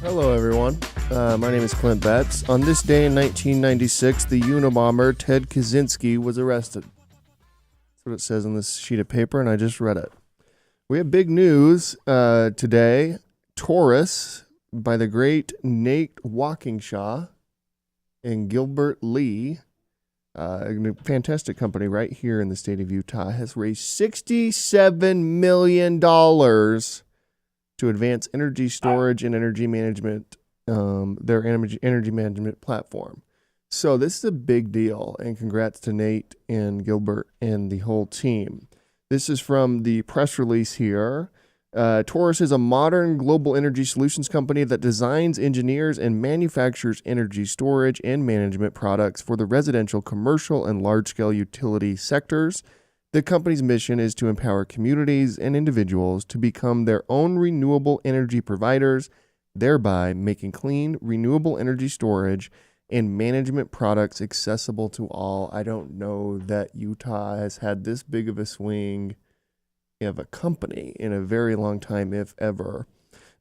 Hello, everyone. My name is Clint Betts. On this day in 1996, the Unabomber Ted Kaczynski was arrested. That's what it says on this sheet of paper, and I just read it. We have big news today. Taurus, by the great Nate Walkingshaw and Gilbert Lee, a fantastic company right here in the state of Utah, has raised $67 million to advance energy storage and energy management, their energy management platform. So this is a big deal, and congrats to Nate and Gilbert and the whole team. This is from the press release here. Taurus is a modern global energy solutions company that designs, engineers, and manufactures energy storage and management products for the residential, commercial, and large-scale utility sectors. The company's mission is to empower communities and individuals to become their own renewable energy providers, thereby making clean, renewable energy storage and management products accessible to all. I don't know that Utah has had this big of a swing of a company in a very long time, if ever.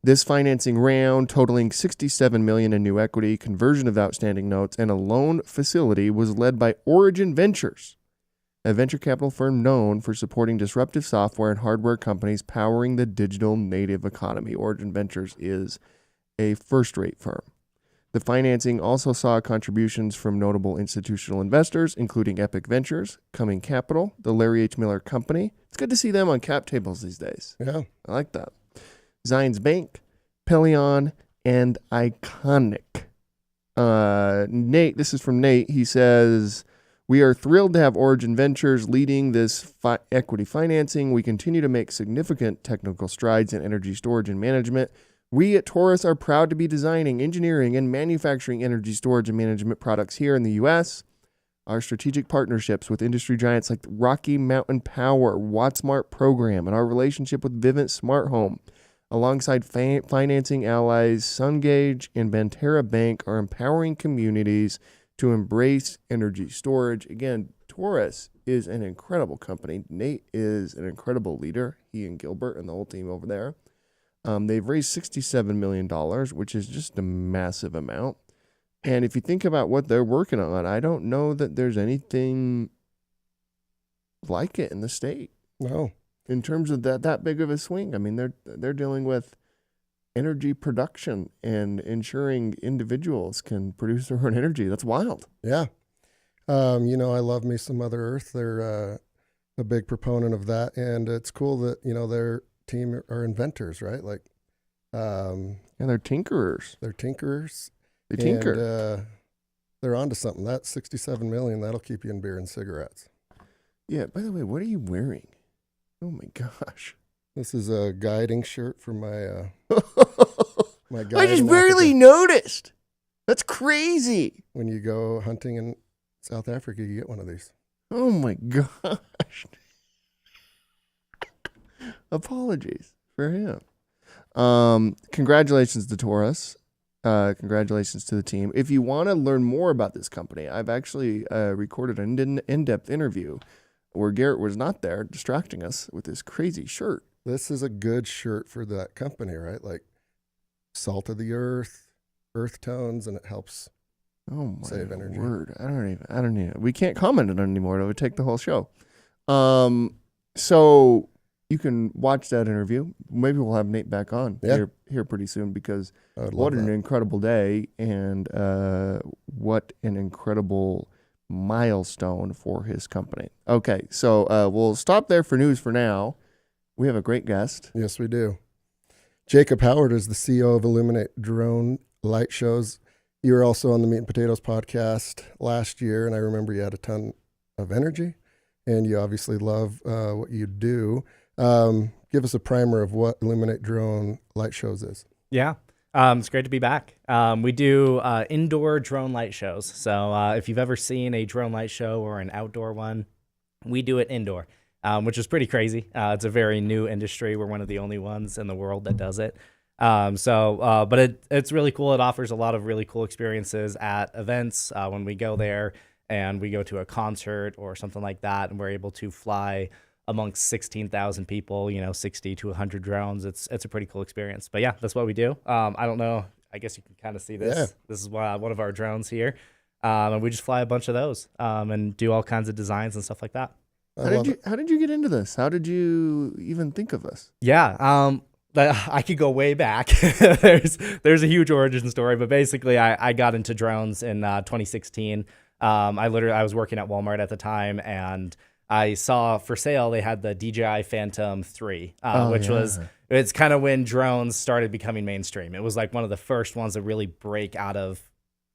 This financing round, totaling $67 million in new equity, conversion of outstanding notes, and a loan facility, was led by Origin Ventures, a venture capital firm known for supporting disruptive software and hardware companies powering the digital native economy. Origin Ventures is a first-rate firm. The financing also saw contributions from notable institutional investors, including Epic Ventures, Cumming Capital, the Larry H. Miller Company. It's good to see them on cap tables these days. Yeah. I like that. Zions Bank, Pelion, and Iconic. Nate, this is from Nate. He says, "We are thrilled to have Origin Ventures leading this equity financing. We continue to make significant technical strides in energy storage and management. We at Taurus are proud to be designing, engineering, and manufacturing energy storage and management products here in the U.S. Our strategic partnerships with industry giants like Rocky Mountain Power, WattSmart Program, and our relationship with Vivint Smart Home, alongside financing allies Sungage and Banterra Bank, are empowering communities to embrace energy storage." Again, Taurus is an incredible company. Nate is an incredible leader, he and Gilbert and the whole team over there. They've raised $67 million, which is just a massive amount. And if you think about what they're working on, I don't know that there's anything like it in the state. No. In terms of that big of a swing. I mean, they're dealing with energy production and ensuring individuals can produce their own energy. That's wild. Yeah. I love me some Mother Earth. They're a big proponent of that. And it's cool that, their team are inventors, right? Like, and they're tinkerers. They're tinkerers. They tinker. And, they're onto something. That $67 million, that'll keep you in beer and cigarettes. Yeah. By the way, what are you wearing? Oh my gosh. This is a guiding shirt for my my guide. I just barely noticed. That's crazy. When you go hunting in South Africa, you get one of these. Oh my gosh. Apologies for him. Congratulations to Taurus. Congratulations to the team. If you want to learn more about this company, I've actually recorded an in-depth interview where Garrett was not there, distracting us with this crazy shirt. This is a good shirt for that company, right? Like salt of the earth, earth tones, and it helps save energy. Word. I don't even. We can't comment on it anymore. It would take the whole show. So you can watch that interview. Maybe we'll have Nate back on here pretty soon, because what an incredible day, and what an incredible milestone for his company. Okay, so we'll stop there for news for now. We have a great guest. Yes, we do. Jacob Howard is the CEO of Illuminate drone light shows. You were also on the Meat and Potatoes podcast last year, and I remember you had a ton of energy, and you obviously love what you do. Give us a primer of what Illuminate drone light shows is. Yeah. It's great to be back. We do indoor drone light shows. So if you've ever seen a drone light show or an outdoor one, we do it indoor, which is pretty crazy. It's a very new industry. We're one of the only ones in the world that does it. But it's really cool. It offers a lot of really cool experiences at events when we go there and we go to a concert or something like that, and we're able to fly amongst 16,000 people, 60 to 100 drones. It's a pretty cool experience. But yeah, that's what we do. I don't know I guess you can kind of see this. Yeah. This is one of our drones here. And we just fly a bunch of those and do all kinds of designs and stuff like that. I love it. How did you get into this? How did you even think of this? Yeah, I could go way back. there's a huge origin story, but basically I got into drones in 2016. I was working at Walmart at the time, and I saw for sale they had the DJI Phantom 3, it's kind of when drones started becoming mainstream. It was like one of the first ones to really break out of,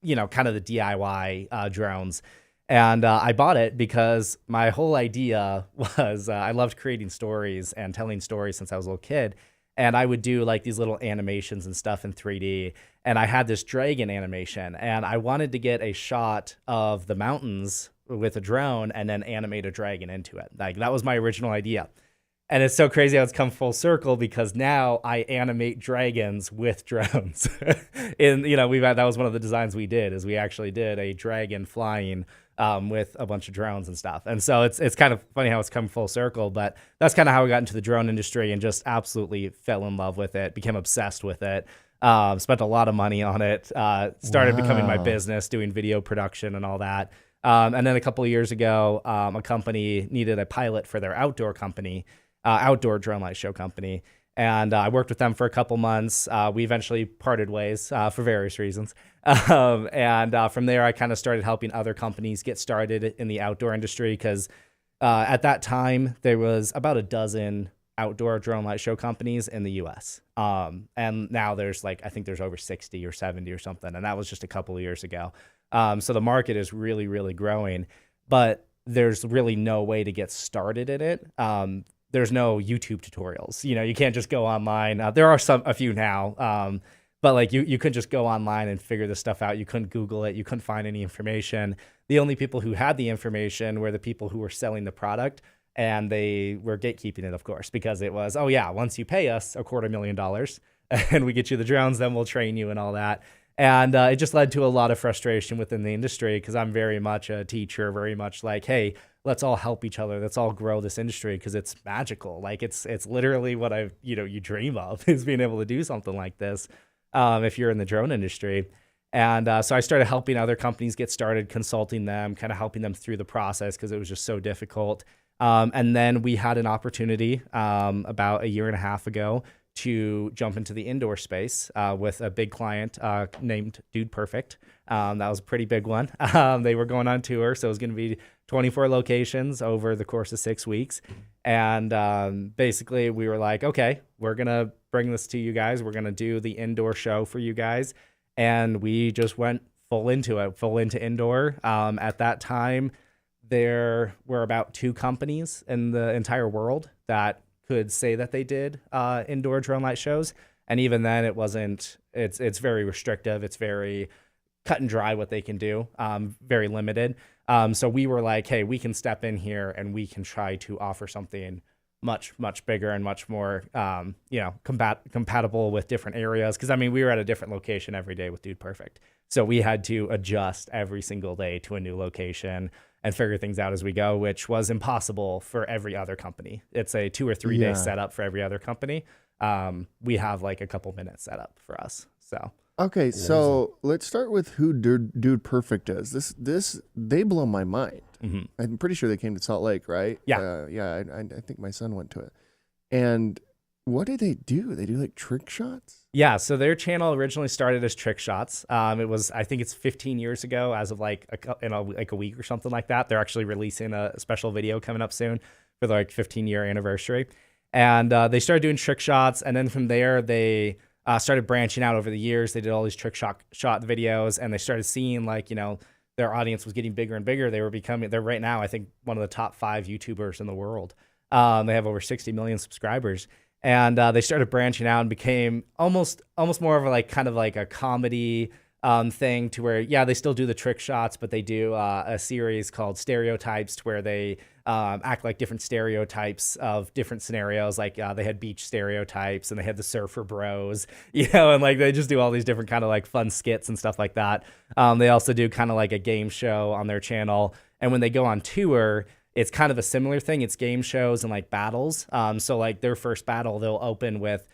kind of the DIY drones. And I bought it because my whole idea was I loved creating stories and telling stories since I was a little kid. And I would do like these little animations and stuff in 3D. And I had this dragon animation, and I wanted to get a shot of the mountains with a drone and then animate a dragon into it. Like, that was my original idea. And it's so crazy how it's come full circle, because now I animate dragons with drones. That was one of the designs we did, is we actually did a dragon flying with a bunch of drones and stuff. And so it's kind of funny how it's come full circle, but that's kind of how I got into the drone industry and just absolutely fell in love with it, became obsessed with it, spent a lot of money on it, started becoming my business, doing video production and all that. And then a couple of years ago, a company needed a pilot for their outdoor drone light show company. And I worked with them for a couple months. We eventually parted ways for various reasons. And from there, I kind of started helping other companies get started in the outdoor industry, because at that time, there was about a dozen outdoor drone light show companies in the US. And now there's I think there's over 60 or 70 or something. And that was just a couple of years ago. So the market is really, really growing, but there's really no way to get started in it. There's no YouTube tutorials. You can't just go online. There are a few now, but you couldn't just go online and figure this stuff out. You couldn't Google it. You couldn't find any information. The only people who had the information were the people who were selling the product, and they were gatekeeping it, of course, because it was, once you pay us $250,000 and we get you the drones, then we'll train you and all that. And it just led to a lot of frustration within the industry, because I'm very much a teacher, very much like, hey, let's all help each other. Let's all grow this industry, because it's magical. It's literally what you dream of, is being able to do something like this if you're in the drone industry. And so I started helping other companies get started, consulting them, kind of helping them through the process, because it was just so difficult. And then we had an opportunity about a year and a half ago to jump into the indoor space with a big client named Dude Perfect. That was a pretty big one. They were going on tour, so it was going to be 24 locations over the course of 6 weeks. And basically we were like, okay, we're going to bring this to you guys. We're going to do the indoor show for you guys. And we just went full into indoor. At that time, there were about 2 companies in the entire world that could say that they did indoor drone light shows. And even then it's very restrictive. It's very cut and dry what they can do, very limited. So we were like, hey, we can step in here and we can try to offer something much, much bigger and much more, compatible with different areas. Cause we were at a different location every day with Dude Perfect. So we had to adjust every single day to a new location and figure things out as we go, which was impossible for every other company. It's a 2 or 3 day setup for every other company. We have a couple minutes set up for us. So okay, so let's start with who Dude Perfect is. They blow my mind. Mm-hmm. I'm pretty sure they came to Salt Lake, right? Yeah, I think my son went to it. And what do? They do trick shots? Yeah, so their channel originally started as trick shots. It was, I think it's 15 years ago, as of in a week or something like that. They're actually releasing a special video coming up soon for the 15-year anniversary. And they started doing trick shots, and then from there they started branching out over the years. They did all these trick shot videos, and they started seeing their audience was getting bigger and bigger. They're right now, I think, one of the top 5 YouTubers in the world. They have over 60 million subscribers. And they started branching out and became almost more of a comedy thing, to where, they still do the trick shots, but they do a series called Stereotypes, to where they act like different stereotypes of different scenarios. They had beach stereotypes, and they had the surfer bros, and they just do all these different kind of fun skits and stuff like that. They also do kind of a game show on their channel. And when they go on tour, it's kind of a similar thing. It's game shows and battles. So their first battle, they'll open with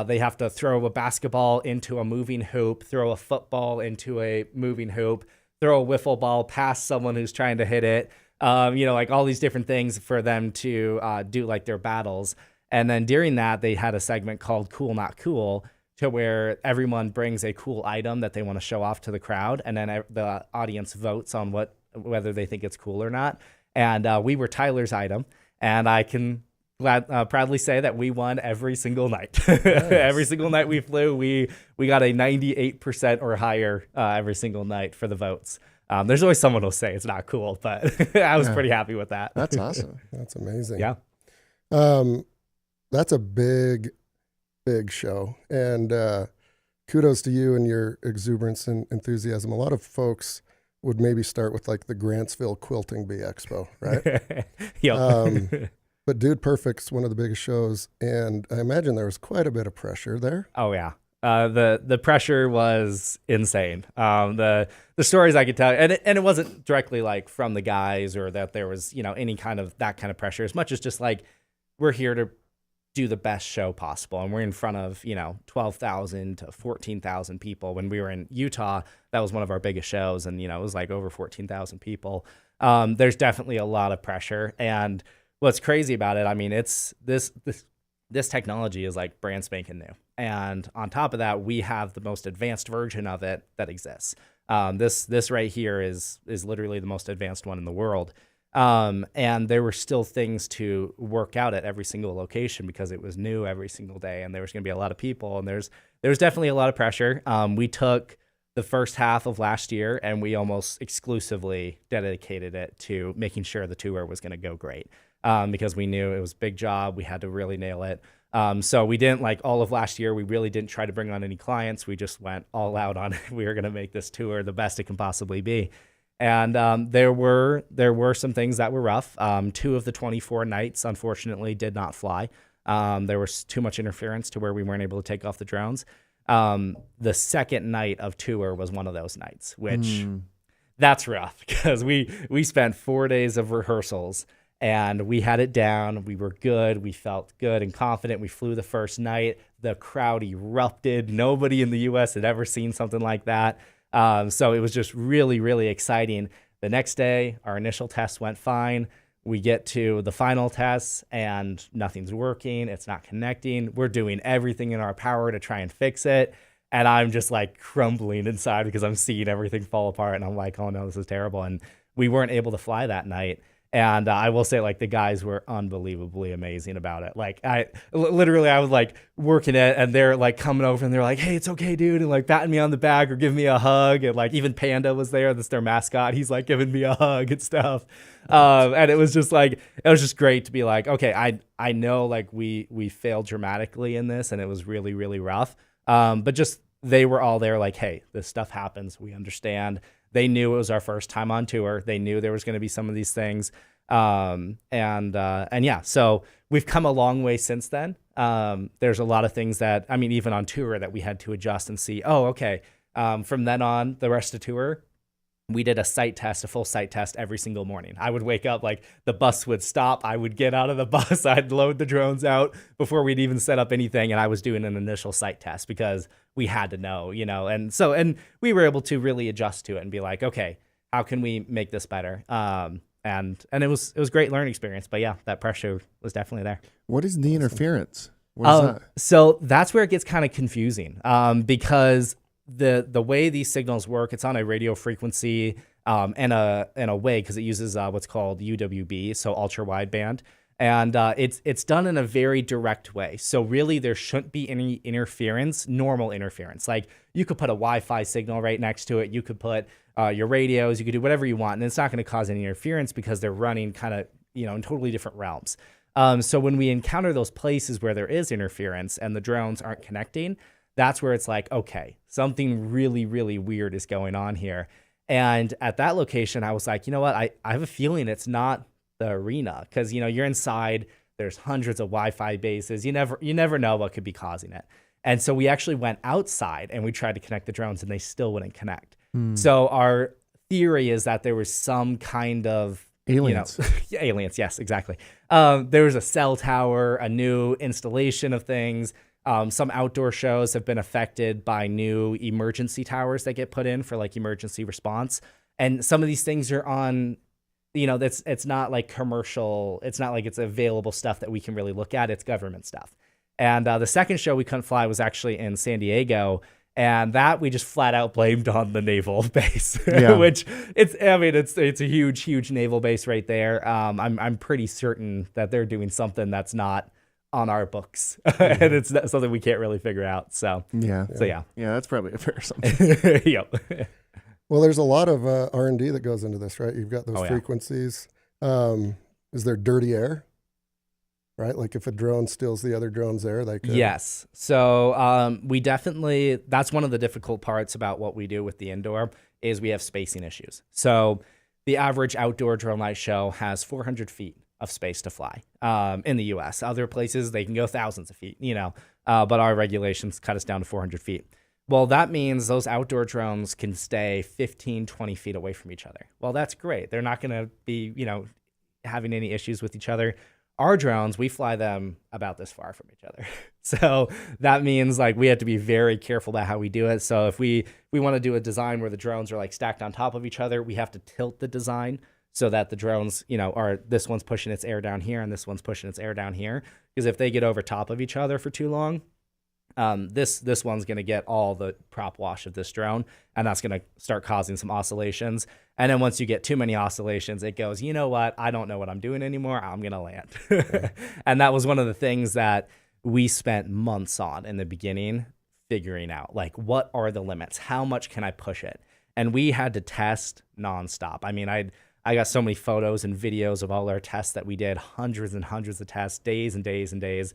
They have to throw a basketball into a moving hoop, throw a football into a moving hoop, throw a wiffle ball past someone who's trying to hit it. Like all these different things for them to do like their battles. And then during that, they had a segment called Cool Not Cool, to where everyone brings a cool item that they want to show off to the crowd, and then the audience votes on whether they think it's cool or not. And we were Tyler's item, and I can proudly say that we won every single night. Nice. Every single night we flew, we got a 98% or higher every single night for the votes. There's always someone who'll say it's not cool, but I was pretty happy with that. That's awesome. That's amazing. Yeah. That's a big show. And kudos to you and your exuberance and enthusiasm. A lot of folks would maybe start with like the Grantsville Quilting Bee Expo, right? Yep. But Dude Perfect's one of the biggest shows, and I imagine there was quite a bit of pressure there. Oh yeah. The pressure was insane. The stories I could tell, and it wasn't directly like from the guys or that there was, any kind of that kind of pressure, as much as just like, we're here to do the best show possible. And we're in front of, 12,000 to 14,000 people. When we were in Utah, that was one of our biggest shows. And, it was like over 14,000 people. There's definitely a lot of pressure. And what's crazy about it, I mean, it's this technology is like brand spanking new. And on top of that, we have the most advanced version of it that exists. This right here is literally the most advanced one in the world. And there were still things to work out at every single location because it was new every single day, and there was going to be a lot of people, and there was definitely a lot of pressure. We took the first half of last year and we almost exclusively dedicated it to making sure the tour was going to go great, because we knew it was a big job. We had to really nail it. So we didn't, like all of last year, we really didn't try to bring on any clients. We just went all out on it. We were going to make this tour the best it can possibly be. And there were some things that were rough. 2 of the 24 nights, unfortunately, did not fly. There was too much interference to where we weren't able to take off the drones. The second night of tour was one of those nights, which that's rough because we spent 4 days of rehearsals and we had it down. We were good. We felt good and confident. We flew the first night. The crowd erupted. Nobody in the U.S. had ever seen something like that. So it was just really, really exciting. The next day, our initial test went fine. We get to the final tests and nothing's working. It's not connecting. We're doing everything in our power to try and fix it. And I'm just like crumbling inside because I'm seeing everything fall apart. And I'm like, oh no, this is terrible. And we weren't able to fly that night. And I will say, like, the guys were unbelievably amazing about it. Like, I was like working it, and they're like coming over, and they're like, "Hey, it's okay, dude," and like patting me on the back or giving me a hug, and like even Panda was there. That's their mascot. He's like giving me a hug and stuff. And it was just great to be like, okay, I know like we failed dramatically in this, and it was really, really rough. But just they were all there, like, hey, this stuff happens. We understand. They knew it was our first time on tour. They knew there was going to be some of these things. And yeah, so we've come a long way since then. There's a lot of things that, I mean, even on tour that we had to adjust and see, oh, okay. From then on, the rest of tour, we did a full site test every single morning. I would wake up, like the bus would stop. I would get out of the bus. I'd load the drones out before we'd even set up anything. And I was doing an initial site test because we had to know, and we were able to really adjust to it and be like, okay, how can we make this better? And it was a great learning experience, but yeah, that pressure was definitely there. What is the interference? What is that? So that's where it gets kind of confusing, because the way these signals work, it's on a radio frequency and a way, because it uses what's called UWB, so ultra wideband, and it's done in a very direct way. So really, there shouldn't be any interference, normal interference. Like you could put a Wi-Fi signal right next to it. You could put your radios. You could do whatever you want, and it's not going to cause any interference because they're running kind of in totally different realms. So when we encounter those places where there is interference and the drones aren't connecting, that's where it's like, okay, something really, really weird is going on here. And at that location, I was like, you know what? I have a feeling it's not the arena, because, you're inside, there's hundreds of Wi-Fi bases. You never know what could be causing it. And so we actually went outside and we tried to connect the drones and they still wouldn't connect. So our theory is that there was some kind of aliens. Aliens, yes, exactly. There was a cell tower, a new installation of things. Some outdoor shows have been affected by new emergency towers that get put in for like emergency response. And some of these things are on, it's not like commercial. It's not like it's available stuff that we can really look at. It's government stuff. And the second show we couldn't fly was actually in San Diego. And that we just flat out blamed on the naval base, which it's a huge naval base right there. I'm pretty certain that they're doing something that's not on our books, and it's something we can't really figure out. So yeah, that's probably a fair assumption. Yep. Well, there's a lot of R&D that goes into this, right? You've got those frequencies. Is there dirty air? Right? Like if a drone steals the other drone's air, they could. Yes. So we definitely, that's one of the difficult parts about what we do with the indoor is we have spacing issues. So the average outdoor drone light show has 400 feet of space to fly in the US. Other places, they can go thousands of feet, but our regulations cut us down to 400 feet. Well, that means those outdoor drones can stay 15, 20 feet away from each other. Well, that's great. They're not going to be, having any issues with each other. Our drones, we fly them about this far from each other. So that means like we have to be very careful about how we do it. So if we want to do a design where the drones are like stacked on top of each other, we have to tilt the design so that the drones, are this one's pushing its air down here and this one's pushing its air down here. Because if they get over top of each other for too long, this one's going to get all the prop wash of this drone, and that's going to start causing some oscillations. And then once you get too many oscillations, it goes, you know what? I don't know what I'm doing anymore. I'm going to land. And that was one of the things that we spent months on in the beginning, figuring out, like, what are the limits? How much can I push it? And we had to test nonstop. I mean, I got so many photos and videos of all our tests that we did, hundreds and hundreds of tests, days and days and days.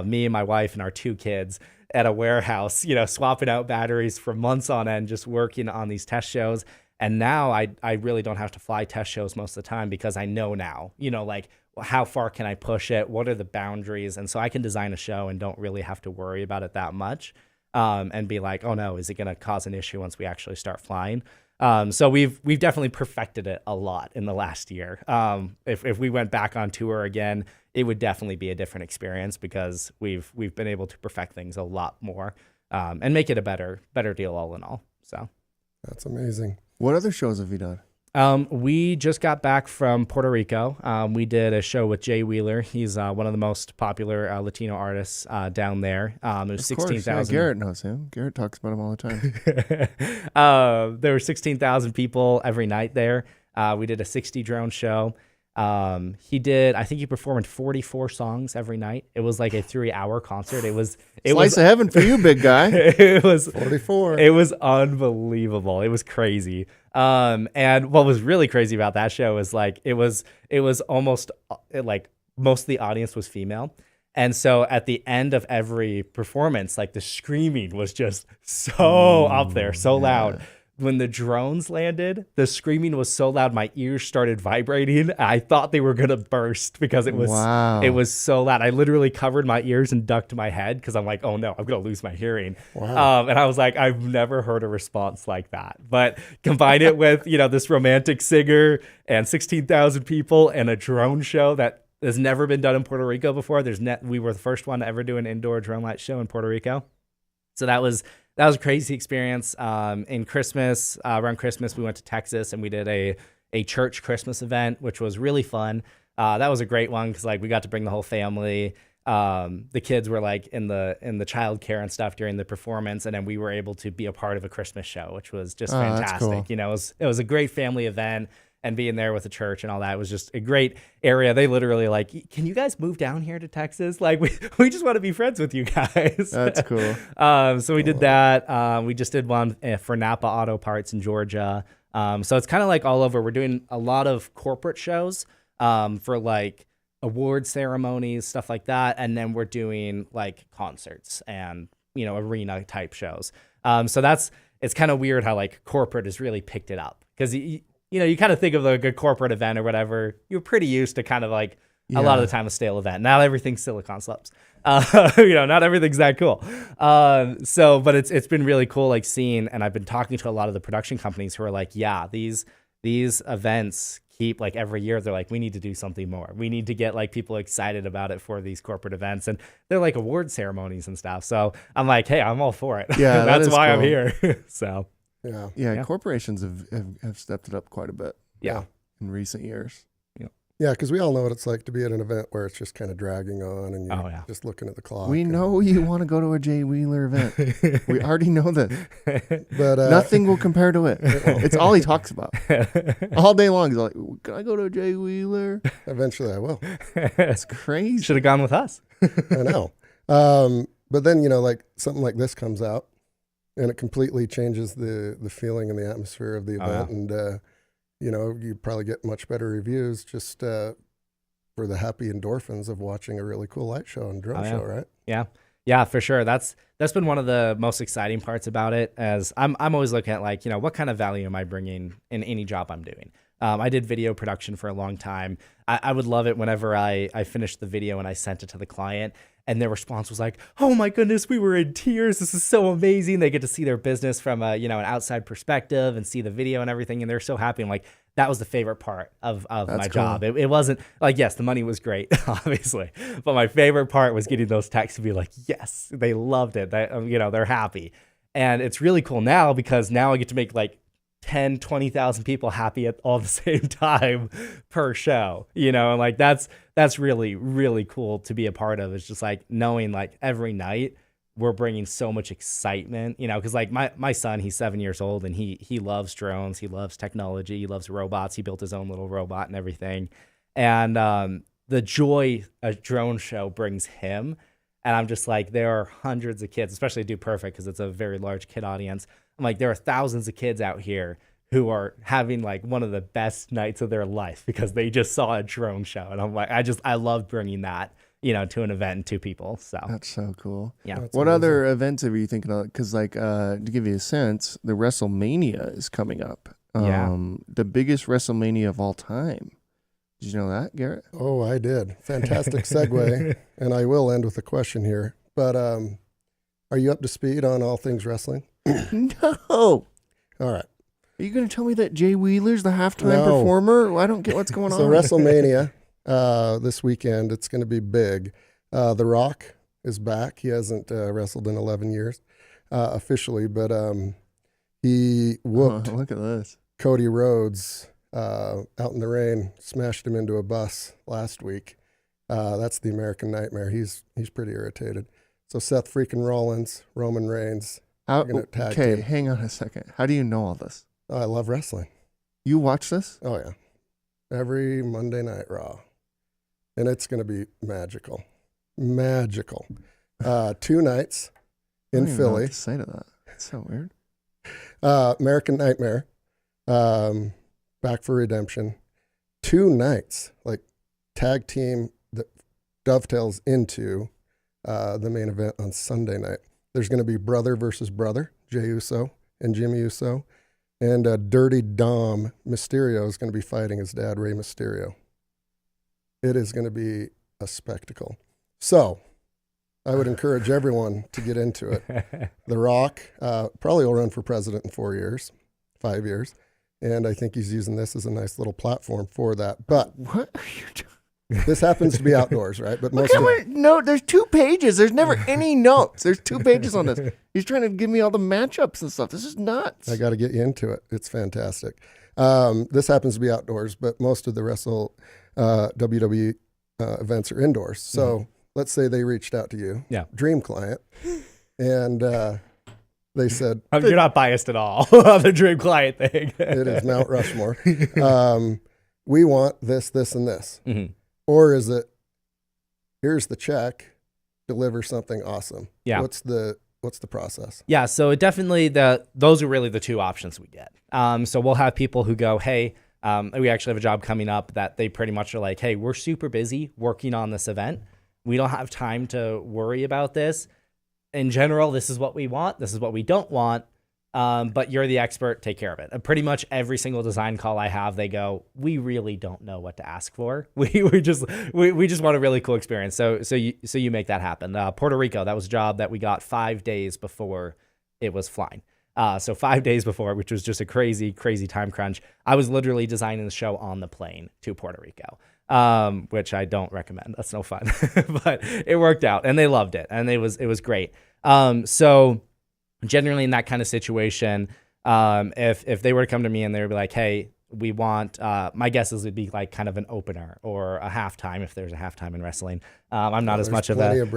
Me and my wife and our 2 kids at a warehouse, swapping out batteries for months on end, just working on these test shows. And now I really don't have to fly test shows most of the time because I know now, like, how far can I push it? What are the boundaries? And so I can design a show and don't really have to worry about it that much, and be like, oh no, is it going to cause an issue once we actually start flying? So we've definitely perfected it a lot in the last year. If we went back on tour again, it would definitely be a different experience because we've been able to perfect things a lot more, and make it a better deal all in all. So that's amazing. What other shows have you done? We just got back from Puerto Rico. We did a show with Jay Wheeler. He's one of the most popular Latino artists down there. There's 16,000. Garrett knows him. Garrett talks about him all the time. There were 16,000 people every night there. We did a 60 drone show. I think he performed 44 songs every night. It was like a 3-hour concert. It was slice of heaven for you, big guy. It was 44. It was unbelievable. It was crazy. And what was really crazy about that show is like, it was almost like most of the audience was female. And so at the end of every performance, like the screaming was just so up there, so loud. When the drones landed, the screaming was so loud, my ears started vibrating. I thought they were going to burst because it was so loud. I literally covered my ears and ducked my head because I'm like, oh no, I'm going to lose my hearing. Wow. And I was like, I've never heard a response like that. But combine it with, this romantic singer and 16,000 people and a drone show that has never been done in Puerto Rico before. We were the first one to ever do an indoor drone light show in Puerto Rico. So that was a crazy experience. In Christmas, around Christmas, we went to Texas and we did a church Christmas event, which was really fun. That was a great one because like we got to bring the whole family. The kids were like in the child care and stuff during the performance, and then we were able to be a part of a Christmas show, which was just fantastic. Cool. It was a great family event. And being there with the church and all that was just a great area. They literally like, can you guys move down here to Texas? Like we just want to be friends with you guys. That's cool. So we did that. We just did one for Napa Auto Parts in Georgia. So it's kind of like all over. We're doing a lot of corporate shows for like award ceremonies, stuff like that. And then we're doing like concerts and, arena type shows. So it's kind of weird how like corporate has really picked it up because you kind of think of like a corporate event or whatever. You're pretty used to kind of like a lot of the time a stale event. Not everything's Silicon Slopes. Not everything's that cool. But it's been really cool, like seeing, and I've been talking to a lot of the production companies who are like, yeah, these events keep like every year they're like, we need to do something more. We need to get like people excited about it for these corporate events, and they're like award ceremonies and stuff. So I'm like, hey, I'm all for it. Yeah, that's that is why I'm cool. here. So Yeah. Yeah, corporations have stepped it up quite a bit yeah. in recent years. Yeah, because we all know what it's like to be at an event where it's just kind of dragging on and you're just looking at the clock. We know you want to go to a Jay Wheeler event. We already know that. But Nothing will compare to it. It's all he talks about. All day long. He's like, can I go to a Jay Wheeler? eventually I will. It's crazy. Should have gone with us. I know. But then, like something like this comes out and it completely changes the feeling and the atmosphere of the event. And, you probably get much better reviews just for the happy endorphins of watching a really cool light show and drone show, right? Yeah, for sure. That's been one of the most exciting parts about it, as I'm always looking at like, what kind of value am I bringing in any job I'm doing? I did video production for a long time. I would love it whenever I finished the video and I sent it to the client and their response was like, oh my goodness, we were in tears. This is so amazing. They get to see their business from an outside perspective and see the video and everything. And they're so happy. I'm like, that was the favorite part of my job. It wasn't like, yes, the money was great, obviously, but my favorite part was getting those texts to be like, yes, they loved it. They're happy. And it's really cool now because now I get to make like 10, 20,000 people happy at all the same time per show, and like, that's really, really cool to be a part of. It's just like knowing like every night we're bringing so much excitement, cause like my son, he's 7 years old and he loves drones. He loves technology. He loves robots. He built his own little robot and everything. And, the joy a drone show brings him. And I'm just like, there are hundreds of kids, especially Do Perfect, because it's a very large kid audience. I'm like, there are thousands of kids out here who are having like one of the best nights of their life because they just saw a drone show. And I'm like, I love bringing that, to an event and to people. So that's so cool. Yeah. That's What amazing. other events are you thinking of? Because like, to give you a sense, the WrestleMania is coming up. The biggest WrestleMania of all time. Did you know that, Garrett? Oh, I did. Fantastic segue. And I will end with a question here. But are you up to speed on all things wrestling? No. All right. Are you going to tell me that Jay Wheeler's the halftime No. performer? I don't get what's going So on. WrestleMania this weekend, it's going to be big. The Rock is back. He hasn't wrestled in 11 years officially, but he whooped Look at this. Cody Rhodes out in the rain, smashed him into a bus last week. That's the American Nightmare. He's pretty irritated. So Seth freaking Rollins, Roman Reigns. Gonna tag Okay, team. hang on a second. How do you know all this? Oh, I love wrestling. You watch this? Oh, yeah. Every Monday Night Raw. And it's going to be magical. Magical. 2 nights I in don't even know what Philly. to say to that. It's so weird. American Nightmare. Back for Redemption. 2 nights, like tag team that dovetails into the main event on Sunday night. There's going to be brother versus brother, Jey Uso and Jimmy Uso. And Dirty Dom Mysterio is going to be fighting his dad, Rey Mysterio. It is going to be a spectacle. So I would encourage everyone to get into it. The Rock probably will run for president in 4 years, 5 years. And I think he's using this as a nice little platform for that. But What are you doing? this happens to be outdoors, right? But Look how many no, there's 2 pages. There's never any notes. There's 2 pages on this. He's trying to give me all the matchups and stuff. This is nuts. I got to get you into it. It's fantastic. This happens to be outdoors, but most of the WWE events are indoors. So let's say they reached out to you, dream client, and they said, You're not biased at all on the dream client thing. it is Mount Rushmore. We want this, this, and this. Mm-hmm. Or is it, here's the check, deliver something awesome? Yeah. What's the process? Yeah, so it definitely those are really the 2 options we get. So we'll have people who go, hey, we actually have a job coming up that they pretty much are like, hey, we're super busy working on this event. We don't have time to worry about this. In general, this is what we want. This is what we don't want. But you're the expert. Take care of it. Pretty much every single design call I have, they go, we really don't know what to ask for. We just want a really cool experience. So you make that happen. Puerto Rico, that was a job that we got 5 days before it was flying. So 5 days before, which was just a crazy, crazy time crunch, I was literally designing the show on the plane to Puerto Rico, which I don't recommend. That's no fun, but it worked out and they loved it. And it was great. So generally in that kind of situation, if they were to come to me and they would be like, hey, we want, my guess is it'd be like kind of an opener or a halftime if there's a halftime in wrestling. I'm not as much of a, I'm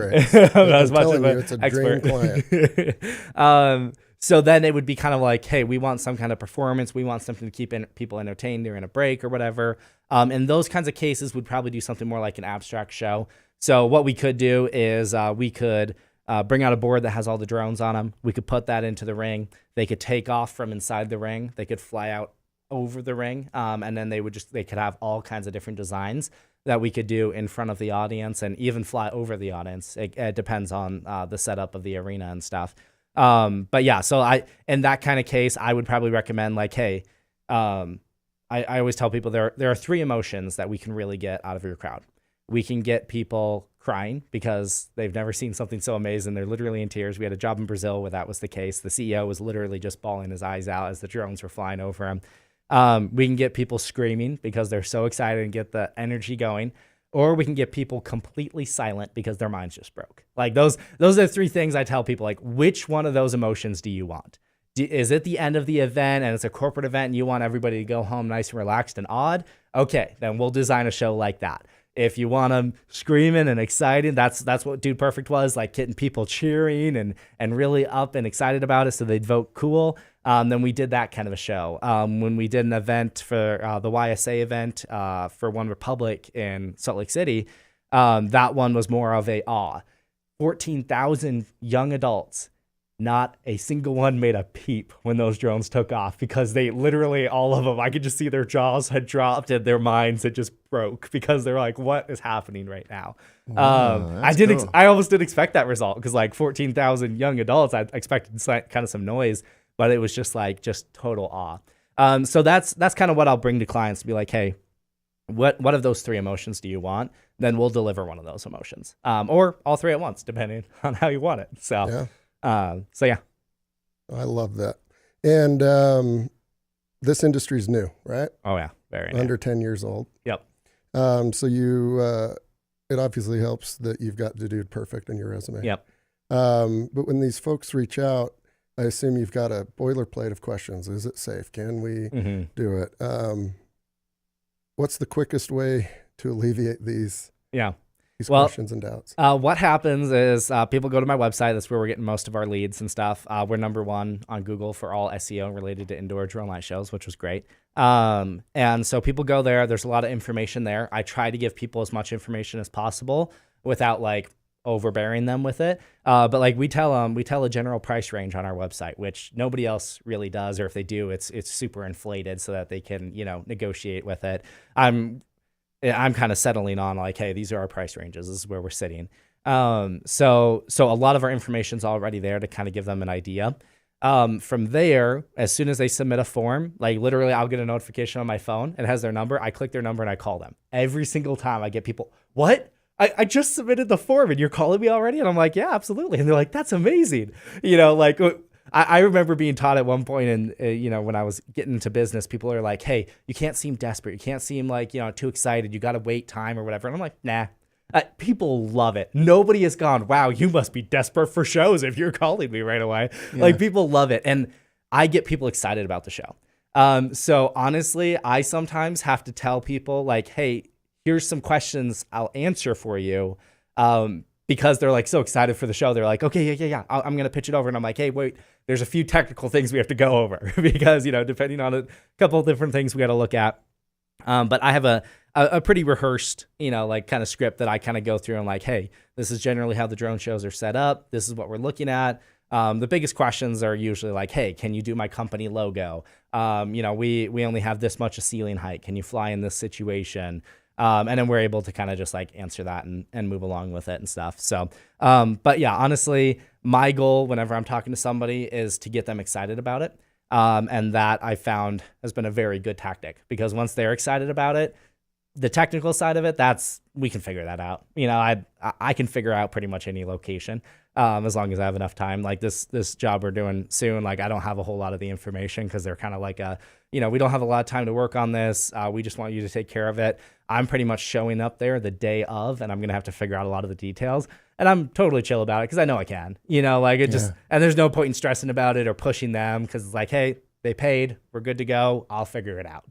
not as much of an it's a dream client. So then it would be kind of like, hey, we want some kind of performance. We want something to keep people entertained during a break or whatever. And those kinds of cases would probably do something more like an abstract show. So what we could do is we could bring out a board that has all the drones on them. We could put that into the ring. They could take off from inside the ring. They could fly out over the ring. And then they could have all kinds of different designs that we could do in front of the audience and even fly over the audience. It depends on the setup of the arena and stuff. But yeah, so in that kind of case, I would probably recommend like, hey, I always tell people there are 3 emotions that we can really get out of your crowd. We can get people crying because they've never seen something so amazing. They're literally in tears. We had a job in Brazil where that was the case. The CEO was literally just bawling his eyes out as the drones were flying over him. We can get people screaming because they're so excited and get the energy going. Or we can get people completely silent because their minds just broke. Like those are the 3 things I tell people, like, which one of those emotions do you want? Is it the end of the event and it's a corporate event and you want everybody to go home nice and relaxed and awed? Okay, then we'll design a show like that. If you want them screaming and excited, that's what Dude Perfect was, like getting people cheering and really up and excited about it so they'd vote cool. Then we did that kind of a show. When we did an event for the YSA event for One Republic in Salt Lake City, that one was more of a awe. 14,000 young adults. Not a single one made a peep when those drones took off because they literally, all of them, I could just see their jaws had dropped and their minds had just broke because they're like, what is happening right now? Wow, I almost didn't expect that result because like 14,000 young adults, I expected kind of some noise, but it was just total awe. So that's kind of what I'll bring to clients to be like, hey, what of those 3 emotions do you want? Then we'll deliver one of those emotions, or all 3 at once, depending on how you want it. So, yeah. Yeah. I love that. And this industry is new, right? Oh yeah, very new. Under 10 years old. Yep. So you, it obviously helps that you've got the Dude Perfect in your resume. Yep. But when these folks reach out, I assume you've got a boilerplate of questions. Is it safe? Can we do it? What's the quickest way to alleviate these? Yeah. Questions and doubts. What happens is people go to my website. That's where we're getting most of our leads and stuff. We're #1 on Google for all SEO related to indoor drone light shows, which was great. And so people go there. There's a lot of information there. I try to give people as much information as possible without like overbearing them with it. But like we tell a general price range on our website, which nobody else really does. Or if they do, it's super inflated so that they can, negotiate with it. I'm kind of settling on like, hey, these are our price ranges. This is where we're sitting. So a lot of our information's already there to kind of give them an idea. From there, as soon as they submit a form, like literally I'll get a notification on my phone. It has their number. I click their number and I call them. Every single time I get people, what? I just submitted the form and you're calling me already? And I'm like, yeah, absolutely. And they're like, that's amazing. I remember being taught at one point and, when I was getting into business, people are like, hey, you can't seem desperate. You can't seem like, too excited. You got to wait time or whatever. And I'm like, nah, people love it. Nobody has gone, wow, you must be desperate for shows if you're calling me right away. Yeah. Like people love it. And I get people excited about the show. So honestly, I sometimes have to tell people like, hey, here's some questions I'll answer for you. Because they're like so excited for the show. They're like, okay, yeah. I'm going to pitch it over. And I'm like, hey, wait, there's a few technical things we have to go over because, depending on a couple of different things we got to look at. But I have a pretty rehearsed, kind of script that I kind of go through and like, hey, this is generally how the drone shows are set up. This is what we're looking at. The biggest questions are usually like, hey, can you do my company logo? We only have this much a ceiling height. Can you fly in this situation? And then we're able to kind of just like answer that and move along with it and stuff. So, but yeah, honestly, my goal whenever I'm talking to somebody is to get them excited about it. And that I found has been a very good tactic because once they're excited about it, the technical side of it, we can figure that out. I can figure out pretty much any location. as long as I have enough time. Like this job we're doing soon, like I don't have a whole lot of the information because they're kind of like we don't have a lot of time to work on this. We just want you to take care of it. I'm pretty much showing up there the day of, and I'm going to have to figure out a lot of the details. And I'm totally chill about it because I know I can, like it just, and there's no point in stressing about it or pushing them because it's like, hey, they paid, we're good to go. I'll figure it out.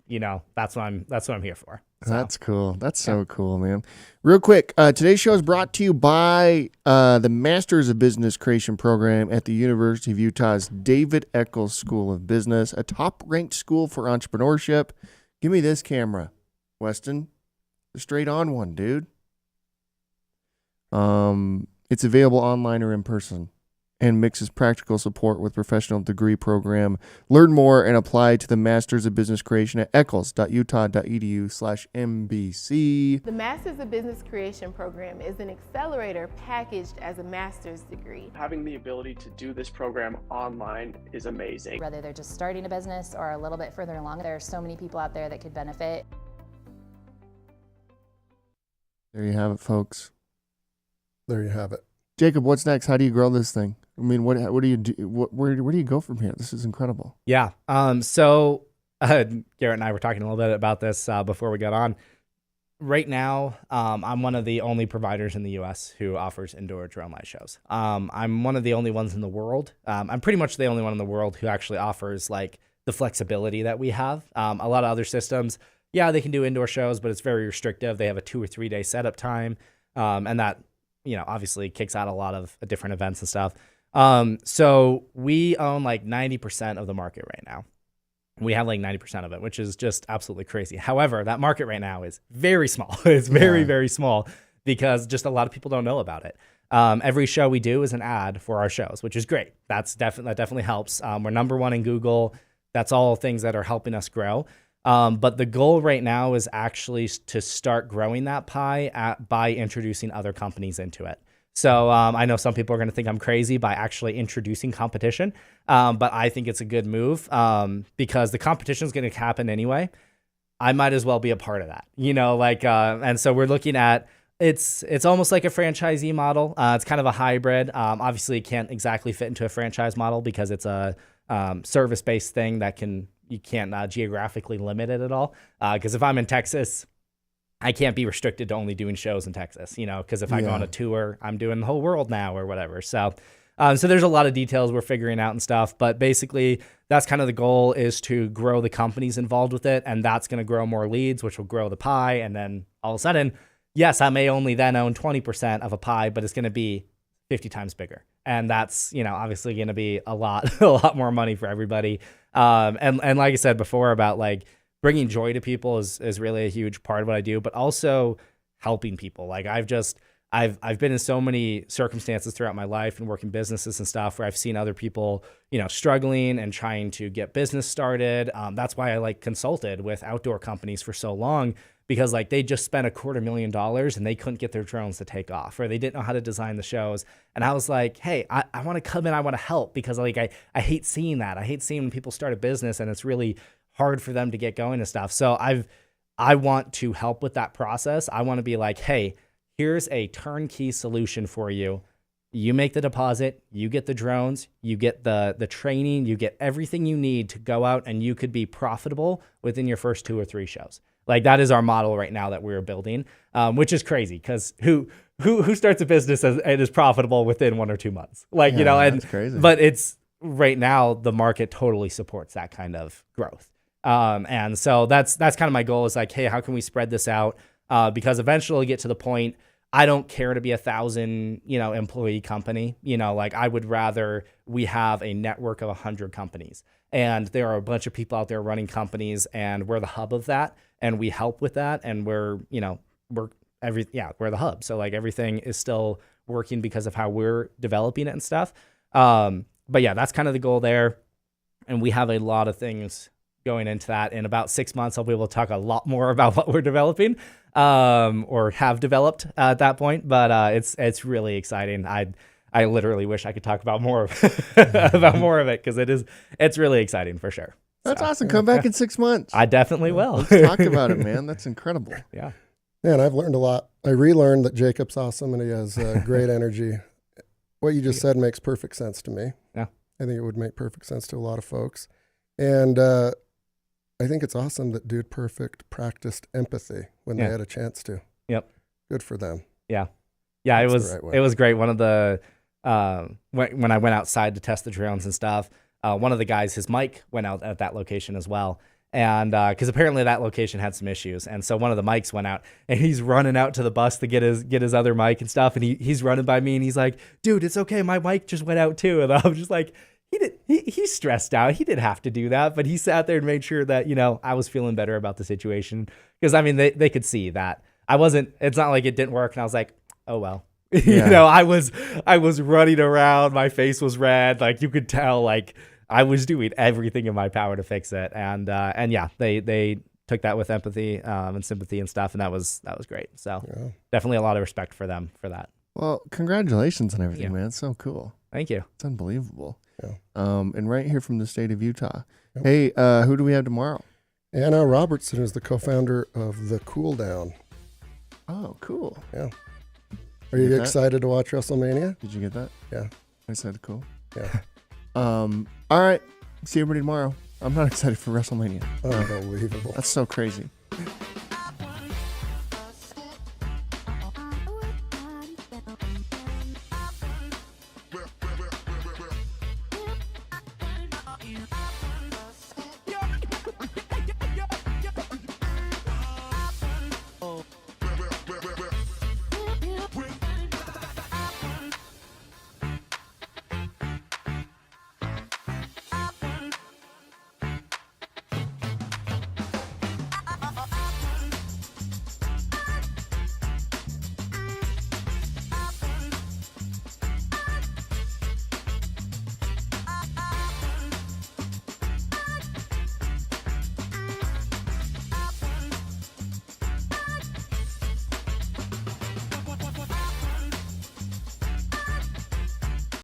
That's what I'm here for. So. That's cool. That's so cool, man. Real quick, today's show is brought to you by the Masters of Business Creation program at the University of Utah's David Eccles School of Business, a top-ranked school for entrepreneurship. Give me this camera, Weston. The straight on one, dude. It's available online or in person and mixes practical support with professional degree program. Learn more and apply to the Masters of Business Creation at eccles.utah.edu/MBC. The Masters of Business Creation program is an accelerator packaged as a master's degree. Having the ability to do this program online is amazing. Whether they're just starting a business or a little bit further along, there are so many people out there that could benefit. There you have it, folks. There you have it. Jacob, what's next? How do you grow this thing? I mean, what do you do? Where do you go from here? This is incredible. Yeah. So Garrett and I were talking a little bit about this before we got on. Right now, I'm one of the only providers in the U.S. who offers indoor drone light shows. I'm one of the only ones in the world. I'm pretty much the only one in the world who actually offers like the flexibility that we have. A lot of other systems, they can do indoor shows, but it's very restrictive. They have a 2 or 3 day setup time, and that obviously kicks out a lot of different events and stuff. So we own like 90% of the market right now. We have like 90% of it, which is just absolutely crazy. However, that market right now is very small. It's very, very small because just a lot of people don't know about it. Every show we do is an ad for our shows, which is great. That definitely helps. We're number one in Google. That's all things that are helping us grow. But the goal right now is actually to start growing that pie by introducing other companies into it. So I know some people are going to think I'm crazy by actually introducing competition, but I think it's a good move because the competition is going to happen anyway. I might as well be a part of that, and so we're looking at it's almost like a franchisee model. It's kind of a hybrid. Obviously, it can't exactly fit into a franchise model because it's a service-based thing that you can't geographically limit it at all. Because if I'm in Texas, I can't be restricted to only doing shows in Texas, because if I go on a tour, I'm doing the whole world now or whatever. So there's a lot of details we're figuring out and stuff, but basically that's kind of the goal is to grow the companies involved with it. And that's going to grow more leads, which will grow the pie. And then all of a sudden, yes, I may only then own 20% of a pie, but it's going to be 50 times bigger. And that's, obviously going to be a lot more money for everybody. And like I said before about like, bringing joy to people is really a huge part of what I do, but also helping people. Like I've been in so many circumstances throughout my life and working businesses and stuff where I've seen other people, struggling and trying to get business started. That's why I consulted with outdoor companies for so long because they just spent $250,000 and they couldn't get their drones to take off or they didn't know how to design the shows. And I was like, hey, I want to come in, I want to help because I hate seeing that. I hate seeing when people start a business and it's really hard for them to get going and stuff. So I want to help with that process. I want to be like, hey, here's a turnkey solution for you. You make the deposit, you get the drones, you get the training, you get everything you need to go out and you could be profitable within your first 2 or 3 shows. That is our model right now that we're building, which is crazy because who starts a business and is profitable within 1 or 2 months? That's crazy. But it's right now the market totally supports that kind of growth. And so that's kind of my goal is hey, how can we spread this out? Because eventually we'll get to the point, I don't care to be 1,000, employee company, I would rather we have a network of 100 companies and there are a bunch of people out there running companies and we're the hub of that and we help with that. And we're the hub. So everything is still working because of how we're developing it and stuff. But yeah, that's kind of the goal there. And we have a lot of things going into that. In about 6 months, I'll be able to talk a lot more about what we're developing or have developed at that point. But it's really exciting. I literally wish I could talk about more of it because it's really exciting for sure. That's awesome. Come back in 6 months. I definitely will. Let's talk about it, man. That's incredible. Yeah. Man, I've learned a lot. I relearned that Jacob's awesome and he has great energy. what you just said makes perfect sense to me. Yeah. I think it would make perfect sense to a lot of folks. And I think it's awesome that Dude Perfect practiced empathy when they had a chance to. Yep. Good for them. Yeah. That's it was the right way. it was great. One of the when I went outside to test the drones and stuff, one of the guys, his mic went out at that location as well. And because apparently that location had some issues, and so one of the mics went out, and he's running out to the bus to get his other mic and stuff, and he's running by me, and he's like, "Dude, it's okay, my mic just went out too." And I'm just like, he's stressed out. He didn't have to do that, but he sat there and made sure that I was feeling better about the situation, because I mean they could see that I wasn't. It's not like it didn't work, and I was like, oh well. Yeah. I was running around, my face was red, like you could tell, like I was doing everything in my power to fix it, and yeah, they took that with empathy and sympathy and stuff, and that was great. So definitely a lot of respect for them for that. Well, congratulations on everything, man. It's so cool. Thank you. It's unbelievable. Yeah. And right here from the state of Utah. Yep. Hey, who do we have tomorrow? Anna Robertson is the co-founder of The Cool Down. Oh, cool. Yeah. Are you excited to watch WrestleMania? Did you get that? Yeah. I said cool. Yeah. All right. See everybody tomorrow. I'm not excited for WrestleMania. Unbelievable. That's so crazy.